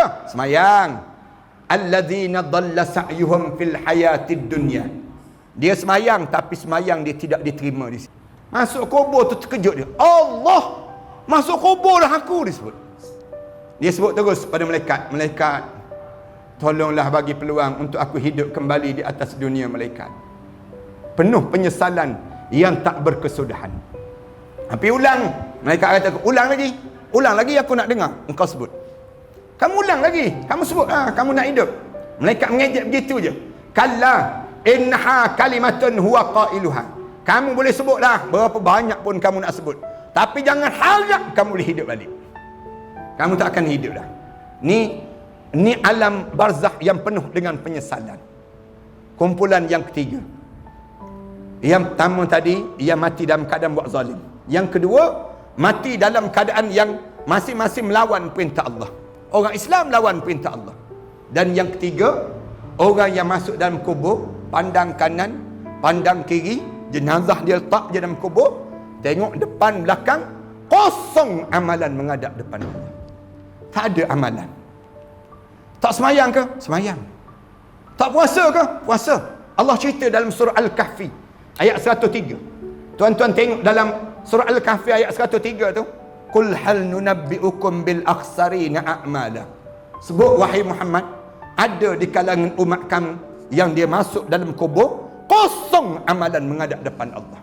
ke? Semayang. Alladzina dhalla sa'yuhum fil hayatid dunya. Dia semayang, tapi semayang dia tidak diterima di sini. Masuk kubur tu terkejut dia. Allah, masuk kubur dah aku, dia sebut. Dia sebut terus pada malaikat. Malaikat, tolonglah bagi peluang untuk aku hidup kembali di atas dunia, malaikat. Penuh penyesalan yang tak berkesudahan. Tapi ulang. Malaikat kata, ulang lagi aku nak dengar engkau sebut. Kamu ulang lagi, kamu sebut, kamu nak hidup. Malaikat mengejek begitu je. Kalla innaha kalimatun huwa qailuha. Kamu boleh sebutlah berapa banyak pun kamu nak sebut, tapi jangan harap kamu boleh hidup balik. Kamu tak akan hidup dah. Ni alam barzakh yang penuh dengan penyesalan. Kumpulan yang ketiga. Yang pertama tadi, ia mati dalam keadaan buat zalim. Yang kedua, mati dalam keadaan yang masing-masing melawan perintah Allah. Orang Islam lawan perintah Allah. Dan yang ketiga, orang yang masuk dalam kubur, pandang kanan, pandang kiri, jenazah dia letak je dalam kubur, tengok depan belakang, kosong amalan menghadap depan Allah. Tak ada amalan. Tak semayang ke? Semayang. Tak puasa ke? Puasa. Allah cerita dalam surah Al-Kahfi ayat 103. Tuan-tuan tengok dalam surah Al-Kahfi ayat 103 tu, Qul hal nunabbi'ukum bil akhsarina a'mala. Sebut wahai Muhammad, ada di kalangan umat kamu yang dia masuk dalam kubur, kosong amalan menghadap depan Allah.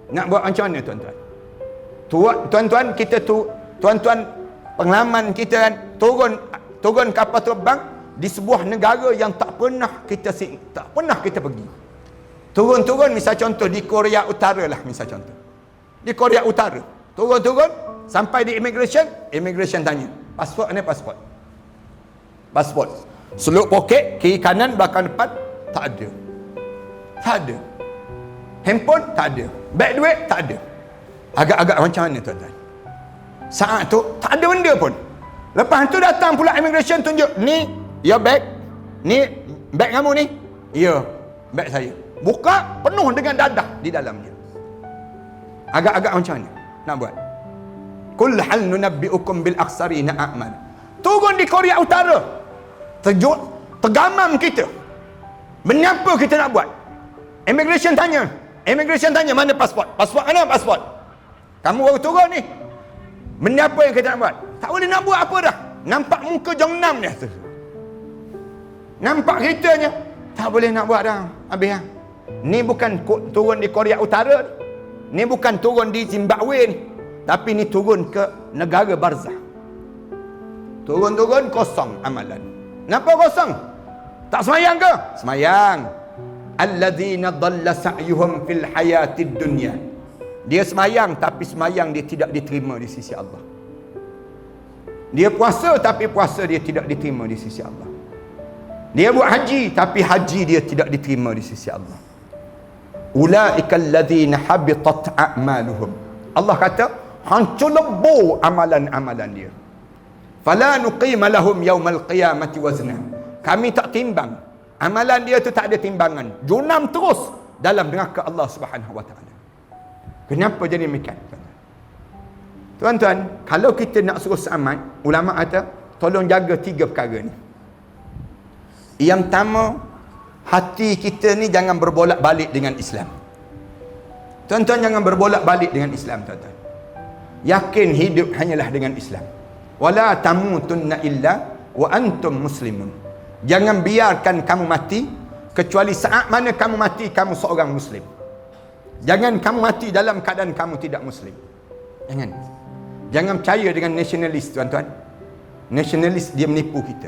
Nak buat macam mana tuan-tuan? Tuan-tuan kita tu, tuan-tuan pengalaman kita kan, turun kapal terbang di sebuah negara yang tak pernah kita pergi. Turun misal contoh di Korea Utara lah, misal contoh. Di Korea Utara, turun sampai di immigration tanya, pasport ni pasport. Seluk poket, kiri kanan, belakang depan, tak ada. Handphone, tak ada. Beg duit, tak ada. Agak-agak macam mana tuan-tuan? Saat tu, tak ada benda pun. Lepas tu datang pula immigration tunjuk, ni, ya beg. Ni, beg kamu ni. Ya, beg saya. Buka, penuh dengan dadah di dalamnya. Agak-agak macam mana nak buat? Qul hal nunabbi'ukum bil akhsarina a'mal. Turun di Korea Utara, tergamam kita. Mengapa kita nak buat? Immigration tanya, mana pasport? Pasport mana pasport? Kamu baru turun ni. Mengapa yang kita nak buat? Tak boleh nak buat apa dah. Nampak muka Jongnam dia. Nampak kitanya. Tak boleh nak buat dah. Habis dah. Ni bukan turun di Korea Utara. Ni bukan turun di Zimbabwe ni. Tapi ni turun ke negara barzah. Turun kosong amalan. Kenapa kosong? Tak semayang ke? Semayang. Alladzina dhalla sa'yuhum fil hayatid dunya. Dia semayang, tapi semayang dia tidak diterima di sisi Allah. Dia puasa, tapi puasa dia tidak diterima di sisi Allah. Dia buat haji, tapi haji dia tidak diterima di sisi Allah. Ulaika alladzina habitat a'maluhum. Allah kata, hancur lebur amalan-amalan dia. Fala nuqima lahum yaumal qiyamati wazna. Kami tak timbang. Amalan dia tu tak ada timbangan. Junam terus dalam neraka Allah Subhanahu wa taala. Kenapa jadi demikian? Tuan-tuan, kalau kita nak suruh selamat, ulama kata, tolong jaga 3 perkara ni. Yang pertama, hati kita ni jangan berbolak-balik dengan Islam. Tuan-tuan jangan berbolak-balik dengan Islam, tuan-tuan. Yakin hidup hanyalah dengan Islam. Wala tamutunna illa wa antum muslimun. Jangan biarkan kamu mati kecuali saat mana kamu mati kamu seorang muslim. Jangan kamu mati dalam keadaan kamu tidak muslim. Jangan percaya dengan nasionalis, tuan-tuan. Nasionalis dia menipu kita.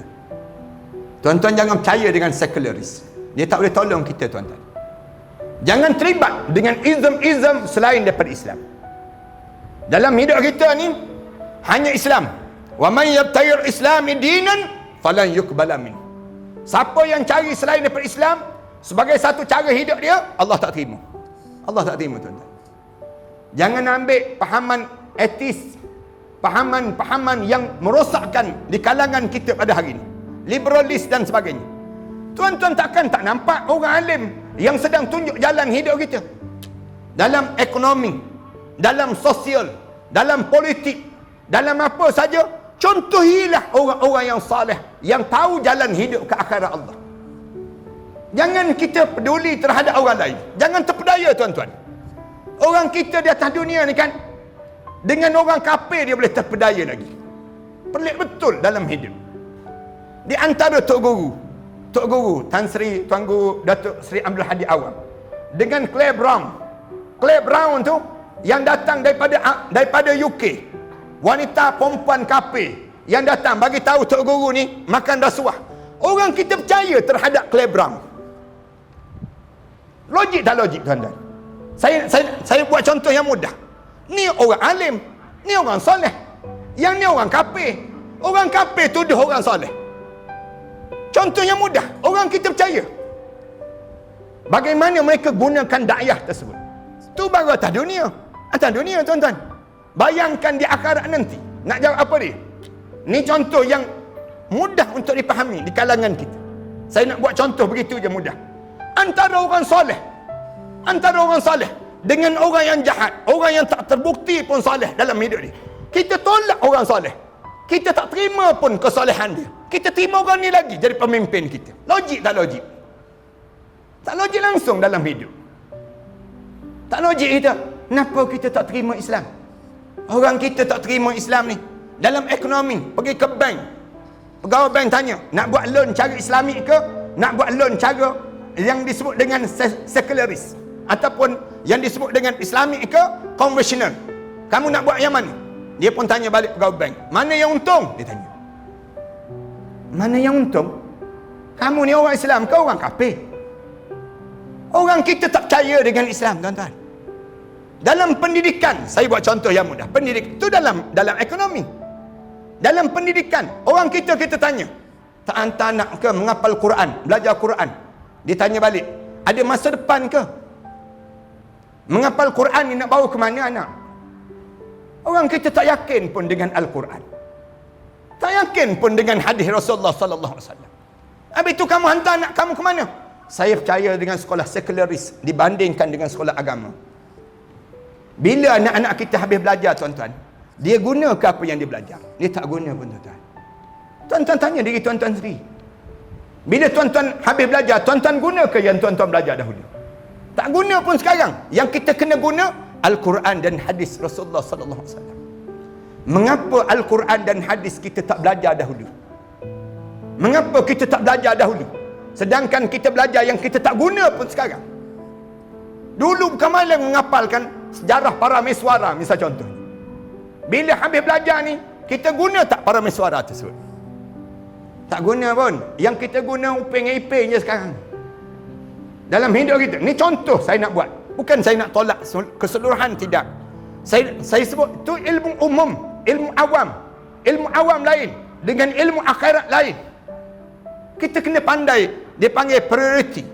Tuan-tuan jangan percaya dengan sekularis. Dia tak boleh tolong kita, tuan-tuan. Jangan terlibat dengan izm-izm selain daripada Islam. Dalam hidup kita ni hanya Islam. Wa man yabtaghi islami dinan falan yuqbala min. Siapa yang cari selain daripada Islam sebagai satu cara hidup dia, Allah tak terima. Allah tak terima, tuan-tuan. Jangan ambil pahaman etis, pahaman yang merosakkan di kalangan kita pada hari ini, liberalis dan sebagainya. Tuan-tuan tak nampak orang alim yang sedang tunjuk jalan hidup kita dalam ekonomi, dalam sosial, dalam politik, dalam apa saja, Contohilah orang-orang yang saleh, yang tahu jalan hidup ke akhirat Allah. Jangan kita peduli terhadap orang lain. Jangan terpedaya, tuan-tuan. Orang kita di atas dunia ni kan, dengan orang kafir dia boleh terpedaya lagi. Pelik betul dalam hidup. Di antara Tok Guru Tan Sri Tuan Guru Datuk Seri Abdul Hadi Awam dengan Claire Brown tu yang datang daripada UK, wanita perempuan kafir yang datang bagi tahu Tok Guru ni makan rasuah. Orang kita percaya terhadap Claire Brown. Logik tak logik, tuan-tuan? Saya buat contoh yang mudah. Ni orang alim, ni orang soleh, yang ni orang kafir. Orang kafir tuduh orang soleh. Contoh yang mudah, orang kita percaya. Bagaimana mereka gunakan dakwah tersebut? Itu baru atas dunia. Atas dunia, tuan-tuan. Bayangkan di akhirat nanti. Nak jawab apa dia? Ni contoh yang mudah untuk dipahami di kalangan kita. Saya nak buat contoh begitu je mudah. Antara orang soleh dengan orang yang jahat, orang yang tak terbukti pun soleh dalam hidup dia. Kita tolak orang soleh. Kita tak terima pun kesolehan dia. Kita terima orang ni lagi jadi pemimpin kita. Logik tak logik? Tak logik langsung dalam hidup. Tak logik kita. Kenapa kita tak terima Islam? Orang kita tak terima Islam ni. Dalam ekonomi, pergi ke bank. Pegawai bank tanya, nak buat loan cara Islamik ke? Nak buat loan cara yang disebut dengan sekularis? Ataupun yang disebut dengan Islamik ke konvensional? Kamu nak buat yang mana? Dia pun tanya balik pegawai bank, mana yang untung? Dia tanya, mana yang untung? Kamu ni orang Islam ke orang kafir? Orang kita tak percaya dengan Islam, tuan-tuan. Dalam pendidikan, saya buat contoh yang mudah. Pendidikan itu dalam ekonomi. Dalam pendidikan, orang kita tanya, tak hantar anak ke menghafal Quran, belajar Quran? Dia tanya balik, ada masa depan ke? Menghafal Quran ni nak bawa ke mana anak? Orang kita tak yakin pun dengan Al-Quran. Tak yakin pun dengan hadis Rasulullah sallallahu alaihi wasallam. Habis itu kamu hantar anak kamu ke mana? Saya percaya dengan sekolah sekularis dibandingkan dengan sekolah agama. Bila anak-anak kita habis belajar, tuan-tuan, dia guna ke apa yang dia belajar? Dia tak guna pun, tuan-tuan. Tuan-tuan tanya diri tuan-tuan sendiri. Bila tuan-tuan habis belajar, tuan-tuan guna ke yang tuan-tuan belajar dahulu? Tak guna pun sekarang. Yang kita kena guna Al-Quran dan hadis Rasulullah sallallahu alaihi wasallam. Mengapa Al-Quran dan hadis kita tak belajar dahulu? Mengapa kita tak belajar dahulu? Sedangkan kita belajar yang kita tak guna pun sekarang. Dulu bukan malang menghafalkan sejarah para meswara, misal contoh. Bila habis belajar ni, kita guna tak para meswara tersebut? Tak guna pun. Yang kita guna uping-iping je sekarang. Dalam hidup kita. Ni contoh saya nak buat. Bukan saya nak tolak keseluruhan, tidak. Saya sebut itu ilmu umum, ilmu awam. Ilmu awam lain dengan ilmu akhirat lain. Kita kena pandai, dia panggil priority.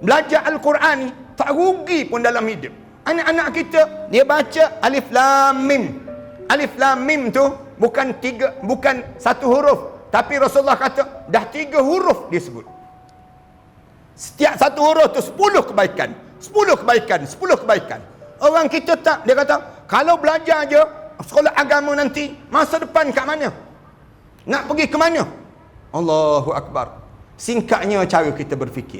Belajar Al-Quran ni tak rugi pun dalam hidup. Anak-anak kita dia baca alif lam mim. Alif lam mim tu bukan satu huruf, tapi Rasulullah kata dah 3 huruf dia sebut. Setiap satu huruf tu 10 kebaikan. 10 kebaikan, 10 kebaikan. Orang kita tak, dia kata, kalau belajar je sekolah agama nanti, masa depan kat mana? Nak pergi ke mana? Allahu Akbar. Singkatnya cara kita berfikir.